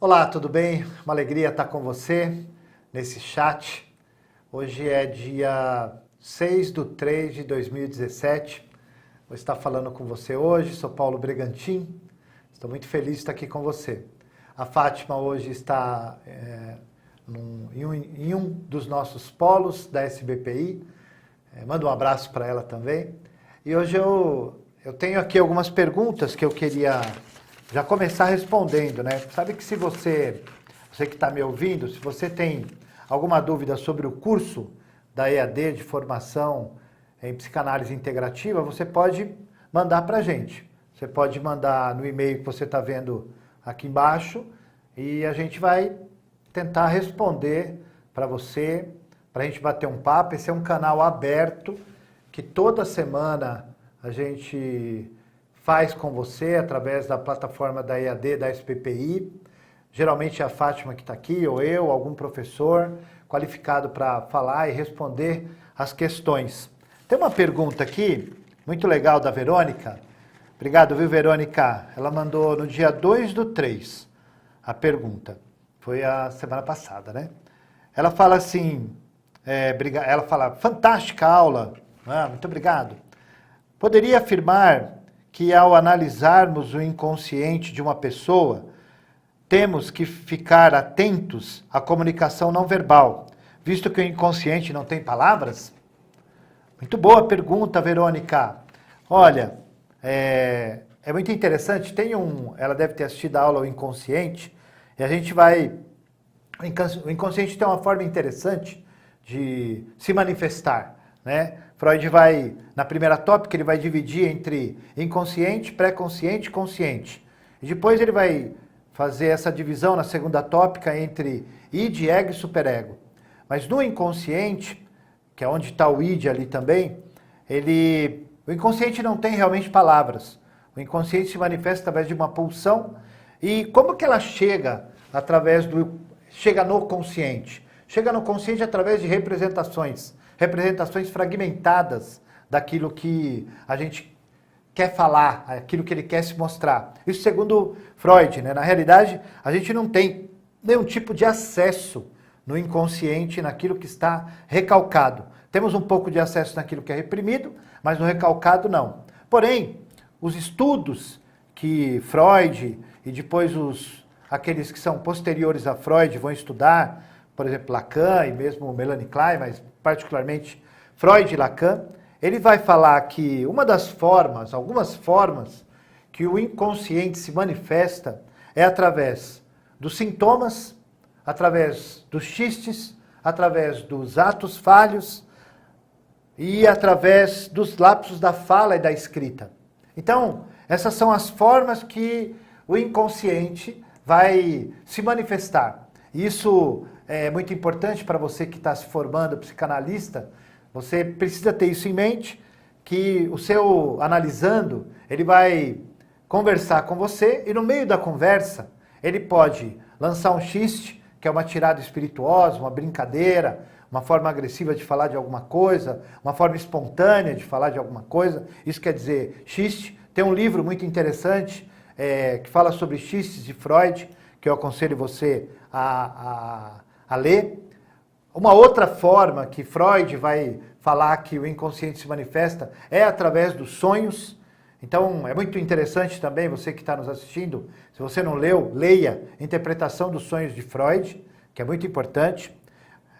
Olá, tudo bem? Uma alegria estar com você nesse chat. Hoje é dia 6/3/2017. Vou estar falando com você hoje, sou Paulo Bregantin. Estou muito feliz de estar aqui com você. A Fátima hoje está em um dos nossos polos da SBPI. Manda um abraço para ela também. E hoje eu tenho aqui algumas perguntas que eu queria já começar respondendo, né? Sabe que se você que está me ouvindo, se você tem alguma dúvida sobre o curso da EAD de formação em psicanálise integrativa, você pode mandar para a gente. Você pode mandar no e-mail que você está vendo aqui embaixo e a gente vai tentar responder para você, para a gente bater um papo. Esse é um canal aberto que toda semana a gente faz com você através da plataforma da EAD, da SPPI. Geralmente é a Fátima que está aqui, ou eu, algum professor qualificado para falar e responder as questões. Tem uma pergunta aqui, muito legal, da Verônica. Obrigado, viu, Verônica? Ela mandou no dia 2/3 a pergunta. Foi a semana passada, né? Ela fala assim, ela fala, fantástica aula. Muito obrigado. Poderia afirmar que ao analisarmos o inconsciente de uma pessoa, temos que ficar atentos à comunicação não verbal, visto que o inconsciente não tem palavras? Muito boa pergunta, Verônica. Olha, é muito interessante, ela deve ter assistido a aula O Inconsciente, e a gente vai... O inconsciente tem uma forma interessante de se manifestar, né? Freud vai, na primeira tópica, ele vai dividir entre inconsciente, pré-consciente e consciente. E depois ele vai fazer essa divisão na segunda tópica entre id, ego e superego. Mas no inconsciente, que é onde está o id ali também, o inconsciente não tem realmente palavras. O inconsciente se manifesta através de uma pulsão. E como que ela chega chega no consciente? Chega no consciente através de representações fragmentadas daquilo que a gente quer falar, aquilo que ele quer se mostrar. Isso segundo Freud, né? Na realidade, a gente não tem nenhum tipo de acesso no inconsciente, naquilo que está recalcado. Temos um pouco de acesso naquilo que é reprimido, mas no recalcado não. Porém, os estudos que Freud e depois aqueles que são posteriores a Freud vão estudar, por exemplo, Lacan e mesmo Melanie Klein, mas particularmente Freud e Lacan, ele vai falar que algumas formas que o inconsciente se manifesta é através dos sintomas, através dos xistes, através dos atos falhos e através dos lapsos da fala e da escrita. Então, essas são as formas que o inconsciente vai se manifestar. Isso é muito importante para você que está se formando psicanalista. Você precisa ter isso em mente, que o seu analisando, ele vai conversar com você e no meio da conversa, ele pode lançar um xiste, que é uma tirada espirituosa, uma brincadeira, uma forma agressiva de falar de alguma coisa, uma forma espontânea de falar de alguma coisa. Isso quer dizer xiste. Tem um livro muito interessante que fala sobre xistes de Freud, que eu aconselho você a ler. Uma outra forma que Freud vai falar que o inconsciente se manifesta é através dos sonhos. Então, é muito interessante também, você que está nos assistindo, se você não leu, leia Interpretação dos Sonhos de Freud, que é muito importante.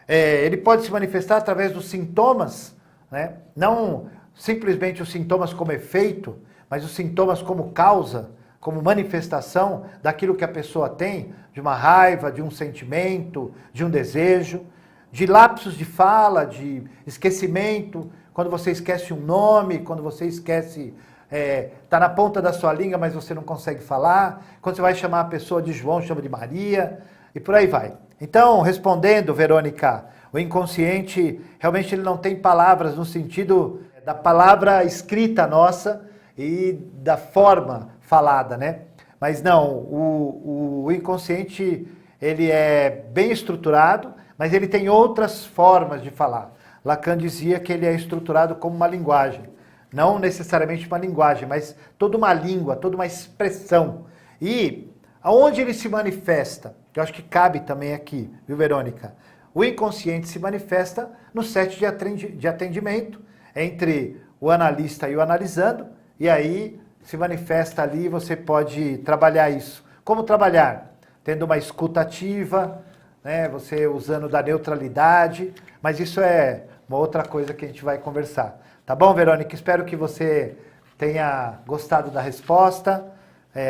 Ele pode se manifestar através dos sintomas, né? Não simplesmente os sintomas como efeito, mas os sintomas como causa, como manifestação daquilo que a pessoa tem, de uma raiva, de um sentimento, de um desejo, de lapsos de fala, de esquecimento, quando você esquece um nome, quando você esquece, está na ponta da sua língua, mas você não consegue falar, quando você vai chamar a pessoa de João, chama de Maria, e por aí vai. Então, respondendo, Verônica, o inconsciente, realmente ele não tem palavras no sentido da palavra escrita nossa e da forma falada, né? Mas não, o inconsciente, ele é bem estruturado, mas ele tem outras formas de falar. Lacan dizia que ele é estruturado como uma linguagem. Não necessariamente uma linguagem, mas toda uma língua, toda uma expressão. E Aonde ele se manifesta? Eu acho que cabe também aqui, viu, Verônica? O inconsciente se manifesta no set de atendimento entre o analista e o analisando, e aí se manifesta ali, você pode trabalhar isso. Como trabalhar? Tendo uma escuta ativa, né, você usando da neutralidade, mas isso é uma outra coisa que a gente vai conversar. Tá bom, Verônica? Espero que você tenha gostado da resposta.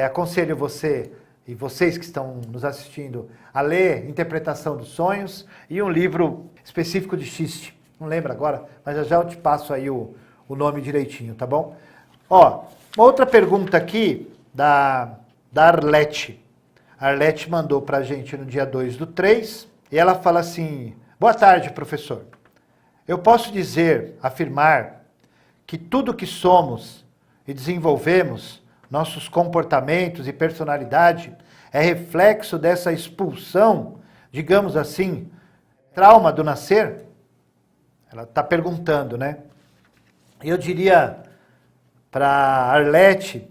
Aconselho você e vocês que estão nos assistindo a ler Interpretação dos Sonhos e um livro específico de xiste. Não lembro agora, mas já eu te passo aí o nome direitinho, tá bom? Ó, uma outra pergunta aqui da Arlete. A Arlete mandou para a gente no dia 2/3 e ela fala assim: boa tarde, professor. Eu posso dizer, afirmar, que tudo que somos e desenvolvemos, nossos comportamentos e personalidade, é reflexo dessa expulsão, digamos assim, trauma do nascer? Ela está perguntando, né? Eu diria para Arlete,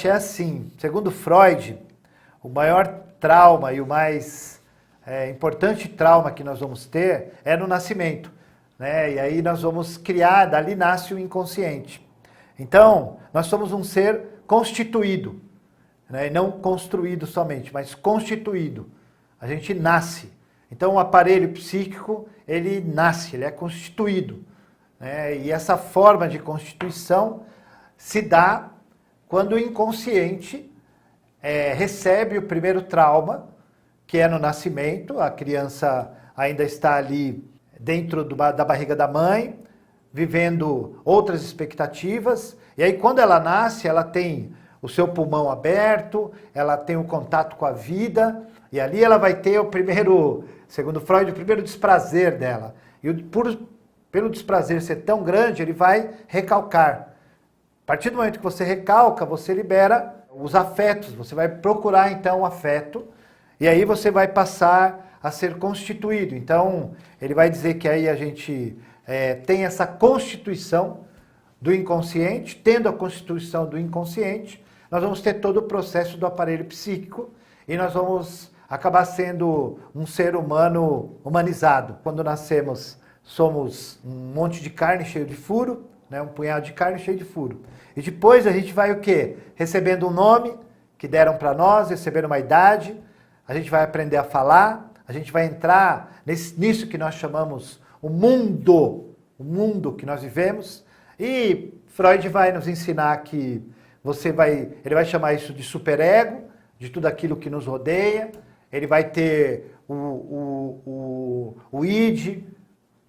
é assim, segundo Freud, o maior trauma e o mais importante trauma que nós vamos ter é no nascimento, né? E aí nós vamos criar, dali nasce o inconsciente. Então, nós somos um ser constituído, né? Não construído somente, mas constituído. A gente nasce. Então, o aparelho psíquico, ele nasce, ele é constituído, né? E essa forma de constituição se dá quando o inconsciente recebe o primeiro trauma, que é no nascimento. A criança ainda está ali dentro da barriga da mãe, vivendo outras expectativas, e aí quando ela nasce, ela tem o seu pulmão aberto, ela tem o contato com a vida, e ali ela vai ter o primeiro, segundo Freud, o primeiro desprazer dela. E pelo desprazer ser tão grande, ele vai recalcar. A partir do momento que você recalca, você libera os afetos, você vai procurar então o afeto, e aí você vai passar a ser constituído. Então, ele vai dizer que aí a gente tem essa constituição do inconsciente. Tendo a constituição do inconsciente, nós vamos ter todo o processo do aparelho psíquico e nós vamos acabar sendo um ser humano humanizado. Quando nascemos, somos um monte de carne cheio de furo, né? Um punhado de carne cheio de furo. E depois a gente vai o quê? Recebendo um nome que deram para nós, recebendo uma idade, a gente vai aprender a falar, a gente vai entrar nisso que nós chamamos o mundo que nós vivemos, e Freud vai nos ensinar que ele vai chamar isso de superego, de tudo aquilo que nos rodeia, ele vai ter o id,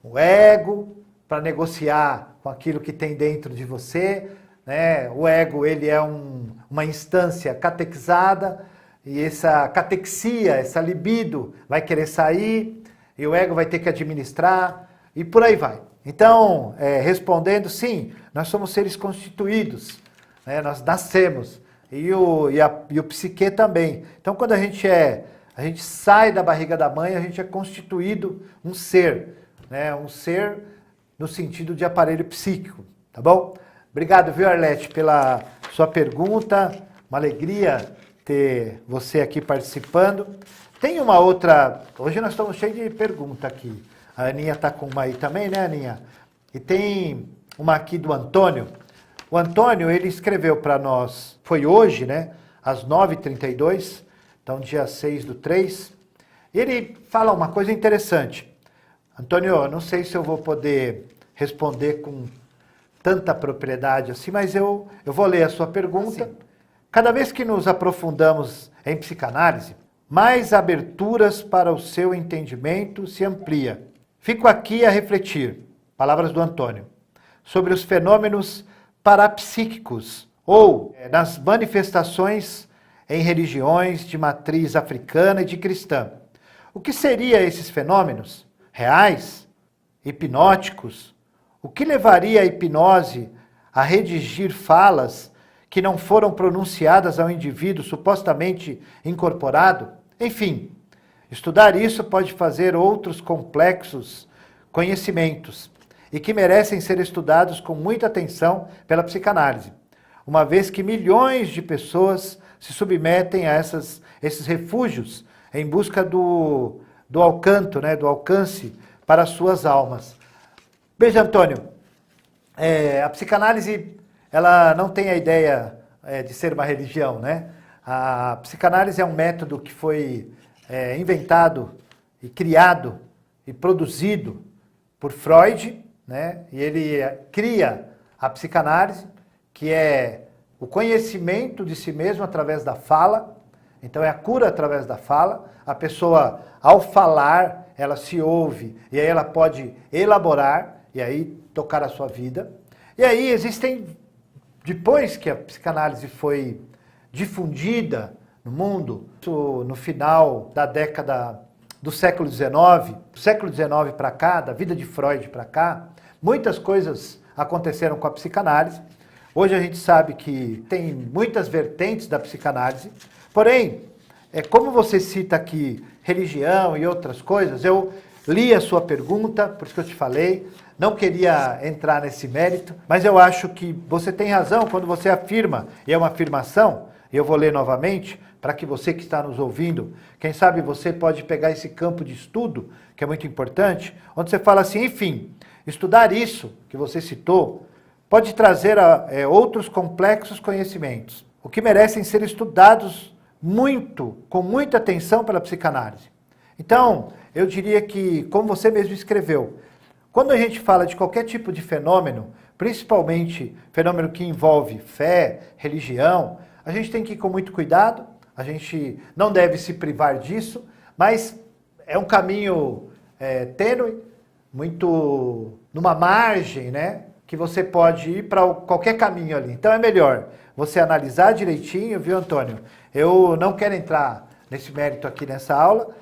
o ego, para negociar com aquilo que tem dentro de você, né? O ego, ele é uma instância catequizada, e essa catexia, essa libido vai querer sair, e o ego vai ter que administrar, e por aí vai. Então, respondendo, sim, nós somos seres constituídos, né? Nós nascemos, e o psique também. Então, quando a gente sai da barriga da mãe, a gente é constituído um ser, né? Um ser no sentido de aparelho psíquico, tá bom? Obrigado, viu, Arlete, pela sua pergunta, uma alegria ter você aqui participando. Tem uma outra, hoje nós estamos cheios de perguntas aqui. A Aninha está com uma aí também, né, Aninha? E tem uma aqui do Antônio. O Antônio, ele escreveu para nós, foi hoje, né, às 9h32, então dia 6/3. Ele fala uma coisa interessante. Antônio, eu não sei se eu vou poder responder com tanta propriedade assim, mas eu vou ler a sua pergunta. Sim. Cada vez que nos aprofundamos em psicanálise, mais aberturas para o seu entendimento se amplia. Fico aqui a refletir, palavras do Antônio, sobre os fenômenos parapsíquicos ou nas manifestações em religiões de matriz africana e de cristã. O que seriam esses fenômenos? Reais? Hipnóticos? O que levaria a hipnose a redigir falas que não foram pronunciadas ao indivíduo supostamente incorporado? Enfim, estudar isso pode fazer outros complexos conhecimentos e que merecem ser estudados com muita atenção pela psicanálise, uma vez que milhões de pessoas se submetem a esses refúgios em busca do alcanto, né, do alcance para as suas almas. Veja, Antônio, a psicanálise ela não tem a ideia de ser uma religião, né? A psicanálise é um método que foi inventado e criado e produzido por Freud, né? E ele cria a psicanálise, que é o conhecimento de si mesmo através da fala. Então é a cura através da fala. A pessoa, ao falar, ela se ouve e aí ela pode elaborar e aí tocar a sua vida. E aí existem, depois que a psicanálise foi difundida no mundo, no final da década do século XIX, do século XIX para cá, da vida de Freud para cá, muitas coisas aconteceram com a psicanálise. Hoje a gente sabe que tem muitas vertentes da psicanálise, porém, como você cita aqui religião e outras coisas, eu li a sua pergunta, por isso que eu te falei, não queria entrar nesse mérito, mas eu acho que você tem razão quando você afirma, e é uma afirmação, e eu vou ler novamente, para que você que está nos ouvindo, quem sabe você pode pegar esse campo de estudo, que é muito importante, onde você fala assim, enfim, estudar isso que você citou, pode trazer outros complexos conhecimentos, o que merecem ser estudados com muita atenção pela psicanálise. Então, eu diria que, como você mesmo escreveu, quando a gente fala de qualquer tipo de fenômeno, principalmente fenômeno que envolve fé, religião, a gente tem que ir com muito cuidado, a gente não deve se privar disso, mas é um caminho tênue, muito numa margem, né? Que você pode ir para qualquer caminho ali. Então é melhor você analisar direitinho, viu, Antônio? Eu não quero entrar nesse mérito aqui nessa aula,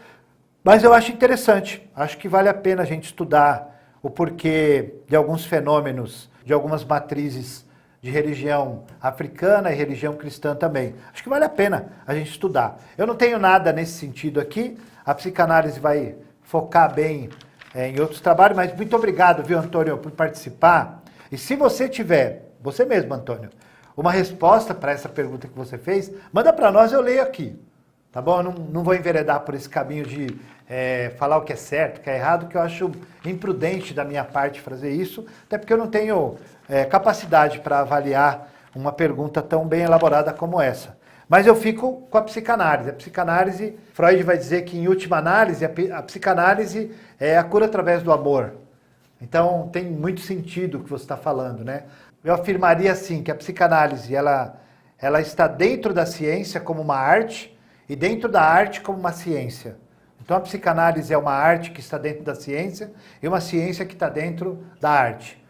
mas eu acho interessante, acho que vale a pena a gente estudar o porquê de alguns fenômenos, de algumas matrizes de religião africana e religião cristã também. Acho que vale a pena a gente estudar. Eu não tenho nada nesse sentido aqui, a psicanálise vai focar bem em outros trabalhos, mas muito obrigado, viu, Antônio, por participar. E se você tiver, você mesmo, Antônio, uma resposta para essa pergunta que você fez, manda para nós, eu leio aqui. Tá bom? Eu não vou enveredar por esse caminho de falar o que é certo, o que é errado, que eu acho imprudente da minha parte fazer isso, até porque eu não tenho capacidade para avaliar uma pergunta tão bem elaborada como essa. Mas eu fico com a psicanálise. A psicanálise, Freud vai dizer que, em última análise, a psicanálise é a cura através do amor. Então, tem muito sentido o que você está falando, né? Eu afirmaria, assim, que a psicanálise, ela está dentro da ciência como uma arte e dentro da arte como uma ciência. Então, a psicanálise é uma arte que está dentro da ciência e uma ciência que está dentro da arte.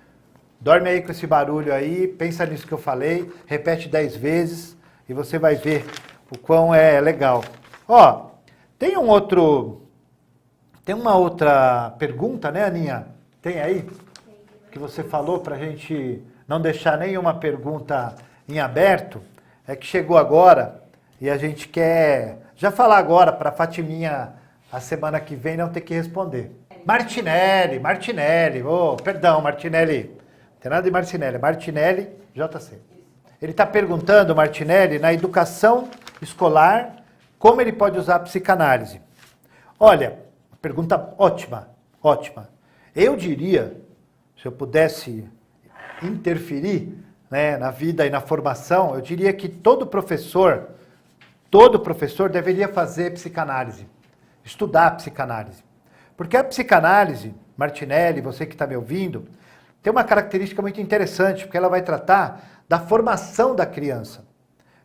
Dorme aí com esse barulho aí, pensa nisso que eu falei, repete 10 vezes e você vai ver o quão é legal. Ó, tem uma outra pergunta, né, Aninha? Tem aí? Que você falou para a gente não deixar nenhuma pergunta em aberto. É que chegou agora e a gente quer já falar agora para a Fatiminha a semana que vem não ter que responder. Martinelli, perdão, Martinelli. Não tem nada de Martinelli, Martinelli, JC. Ele está perguntando, Martinelli, na educação escolar, como ele pode usar a psicanálise. Olha, pergunta ótima, ótima. Eu diria, se eu pudesse interferir, né, na vida e na formação, eu diria que todo professor deveria fazer psicanálise, estudar psicanálise. Porque a psicanálise, Martinelli, você que está me ouvindo, tem uma característica muito interessante, porque ela vai tratar da formação da criança.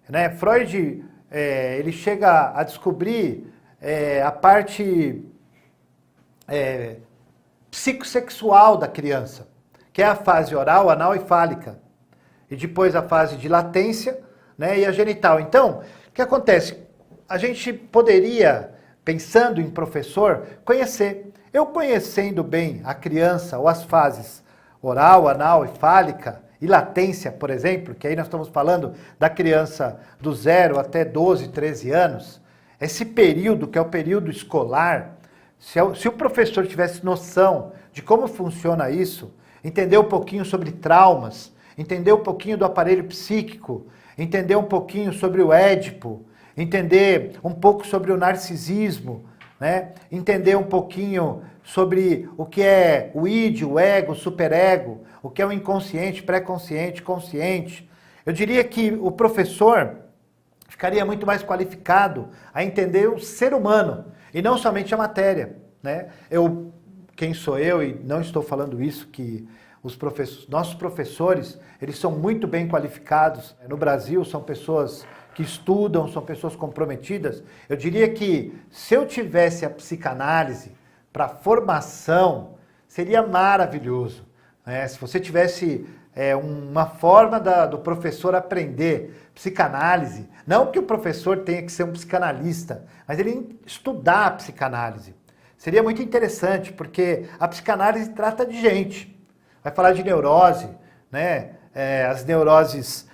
Né? Freud, ele chega a descobrir a parte psicossexual da criança, que é a fase oral, anal e fálica. E depois a fase de latência, né, e a genital. Então, o que acontece? A gente poderia, pensando em professor, conhecer. Eu conhecendo bem a criança ou as fases oral, anal e fálica e latência, por exemplo, que aí nós estamos falando da criança do 0 até 12, 13 anos, esse período que é o período escolar, se o professor tivesse noção de como funciona isso, entender um pouquinho sobre traumas, entender um pouquinho do aparelho psíquico, entender um pouquinho sobre o Édipo, entender um pouco sobre o narcisismo, né? Entender um pouquinho sobre o que é o id, o ego, o superego, o que é o inconsciente, pré-consciente, consciente. Eu diria que o professor ficaria muito mais qualificado a entender o ser humano e não somente a matéria, né? Quem sou eu, e não estou falando isso, que nossos professores, eles são muito bem qualificados. No Brasil, são pessoas que estudam, são pessoas comprometidas. Eu diria que se eu tivesse a psicanálise para formação, seria maravilhoso, né? Se você tivesse uma forma do professor aprender psicanálise, não que o professor tenha que ser um psicanalista, mas ele estudar a psicanálise. Seria muito interessante, porque a psicanálise trata de gente. Vai falar de neurose, né? As neuroses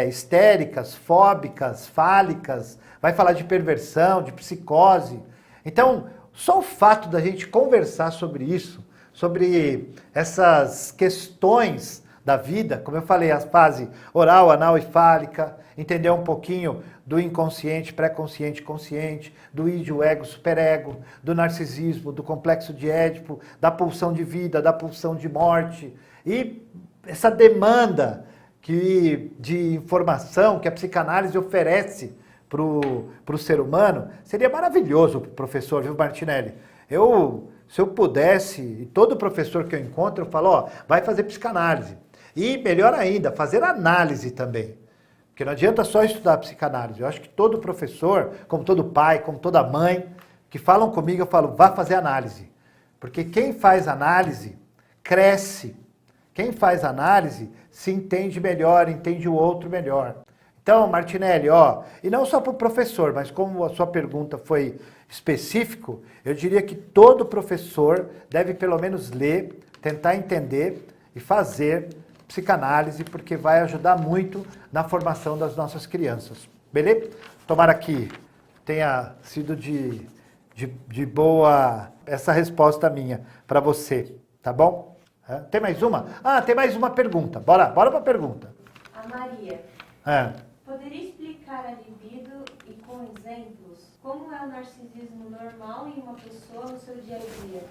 histéricas, fóbicas, fálicas, vai falar de perversão, de psicose. Então, só o fato da gente conversar sobre isso, sobre essas questões da vida, como eu falei, a fase oral, anal e fálica, entender um pouquinho do inconsciente, pré-consciente, consciente, do id, o ego, superego, do narcisismo, do complexo de Édipo, da pulsão de vida, da pulsão de morte, e essa demanda de informação que a psicanálise oferece para o ser humano, seria maravilhoso, professor, viu, Martinelli? Se eu pudesse, e todo professor que eu encontro, eu falo, ó, vai fazer psicanálise. E, melhor ainda, fazer análise também. Porque não adianta só estudar psicanálise. Eu acho que todo professor, como todo pai, como toda mãe, que falam comigo, eu falo, vá fazer análise. Porque quem faz análise, cresce. Quem faz análise, se entende melhor, entende o outro melhor. Então, Martinelli, ó, e não só para o professor, mas como a sua pergunta foi específico, eu diria que todo professor deve pelo menos ler, tentar entender e fazer psicanálise, porque vai ajudar muito na formação das nossas crianças. Beleza? Tomara que tenha sido de boa essa resposta minha para você, tá bom? Tem mais uma? Ah, tem mais uma pergunta. Bora para a pergunta. A Maria. Poderia explicar a libido e com exemplos como é o narcisismo normal em uma pessoa no seu dia a dia?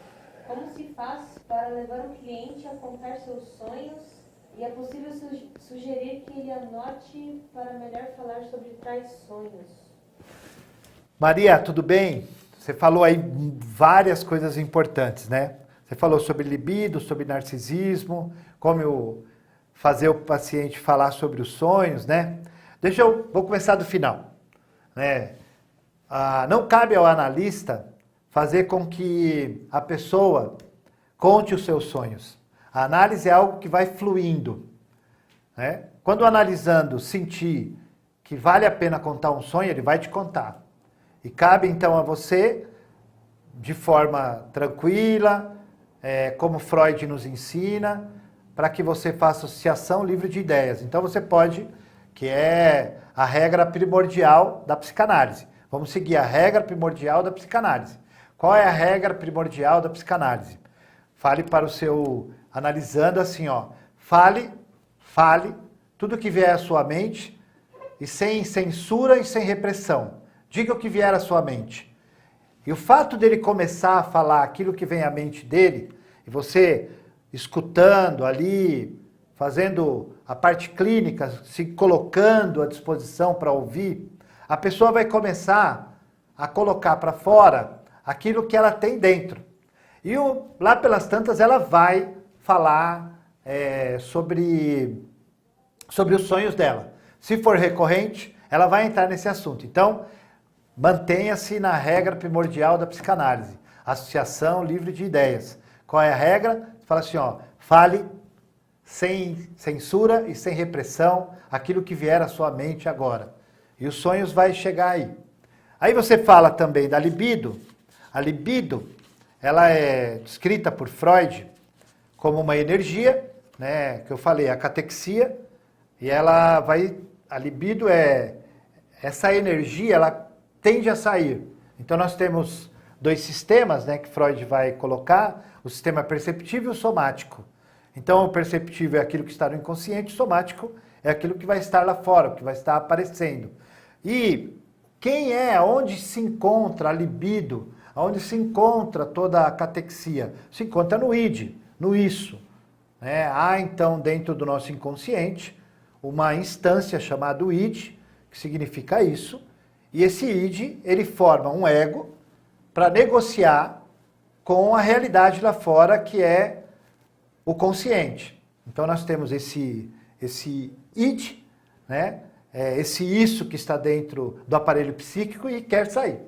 Como se faz para levar o cliente a contar seus sonhos? E é possível sugerir que ele anote para melhor falar sobre tais sonhos? Maria, tudo bem? Você falou aí várias coisas importantes, né? Você falou sobre libido, sobre narcisismo, como fazer o paciente falar sobre os sonhos, né? Vou começar do final, né? Não cabe ao analista fazer com que a pessoa conte os seus sonhos. A análise é algo que vai fluindo, né? Quando o analisando sentir que vale a pena contar um sonho, ele vai te contar. E cabe então a você, de forma tranquila, como Freud nos ensina, para que você faça associação livre de ideias. Então você pode, que é a regra primordial da psicanálise. Vamos seguir a regra primordial da psicanálise. Qual é a regra primordial da psicanálise? Fale para o seu analisando assim, ó. Fale tudo que vier à sua mente e sem censura e sem repressão. Diga o que vier à sua mente. E o fato dele começar a falar aquilo que vem à mente dele, e você escutando ali, fazendo a parte clínica, se colocando à disposição para ouvir, a pessoa vai começar a colocar para fora aquilo que ela tem dentro. E lá pelas tantas ela vai falar sobre os sonhos dela. Se for recorrente, ela vai entrar nesse assunto. Então, mantenha-se na regra primordial da psicanálise. Associação livre de ideias. Qual é a regra? Fala assim, ó, fale sem censura e sem repressão aquilo que vier à sua mente agora. E os sonhos vai chegar aí. Aí você fala também da libido. A libido, ela é descrita por Freud como uma energia, né, que eu falei, a catexia, e a libido essa energia, ela tende a sair. Então nós temos dois sistemas, né, que Freud vai colocar, o sistema perceptivo e o somático. Então o perceptivo é aquilo que está no inconsciente, o somático é aquilo que vai estar lá fora, que vai estar aparecendo. E quem é, onde se encontra a libido, onde se encontra toda a catexia? Se encontra no id, no isso. Há então dentro do nosso inconsciente uma instância chamada id, que significa isso, e esse id, ele forma um ego para negociar com a realidade lá fora, que é o consciente. Então nós temos esse id, né? Esse isso que está dentro do aparelho psíquico e quer sair.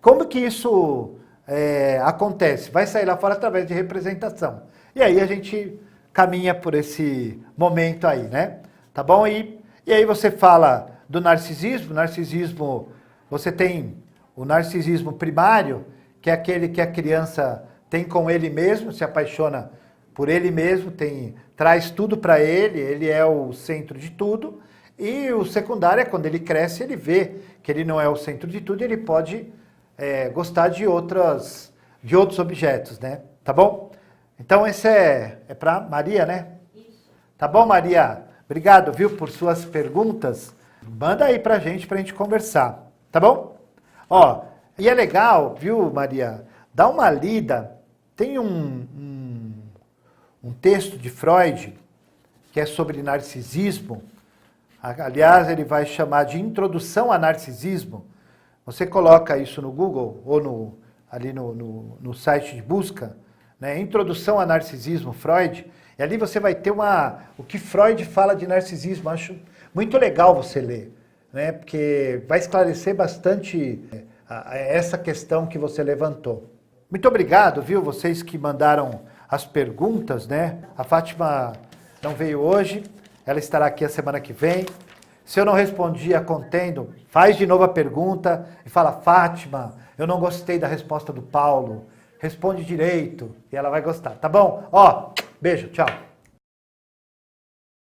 Como que isso acontece? Vai sair lá fora através de representação. E aí a gente caminha por esse momento aí, né? Tá bom? E aí você fala do narcisismo. Narcisismo, você tem o narcisismo primário, que é aquele que a criança tem com ele mesmo, se apaixona por ele mesmo, traz tudo para ele é o centro de tudo. E o secundário é quando ele cresce, ele vê que ele não é o centro de tudo, e ele pode gostar de outros objetos, né? Tá bom? Então esse é para Maria, né? Isso. Tá bom, Maria? Obrigado, viu, por suas perguntas. Manda aí pra gente conversar, tá bom? Ó, e é legal, viu, Maria? Dá uma lida. Tem um texto de Freud que é sobre narcisismo. Aliás, ele vai chamar de Introdução a Narcisismo. Você coloca isso no Google ou ali no site de busca, né? Introdução a Narcisismo, Freud, e ali você vai ter o que Freud fala de narcisismo. Acho muito legal você ler, né? Porque vai esclarecer bastante essa questão que você levantou. Muito obrigado, viu, vocês que mandaram as perguntas, né? A Fátima não veio hoje, ela estará aqui a semana que vem. Se eu não respondi a contendo, faz de novo a pergunta e fala: Fátima, eu não gostei da resposta do Paulo. Responde direito e ela vai gostar, tá bom? Ó, beijo, tchau.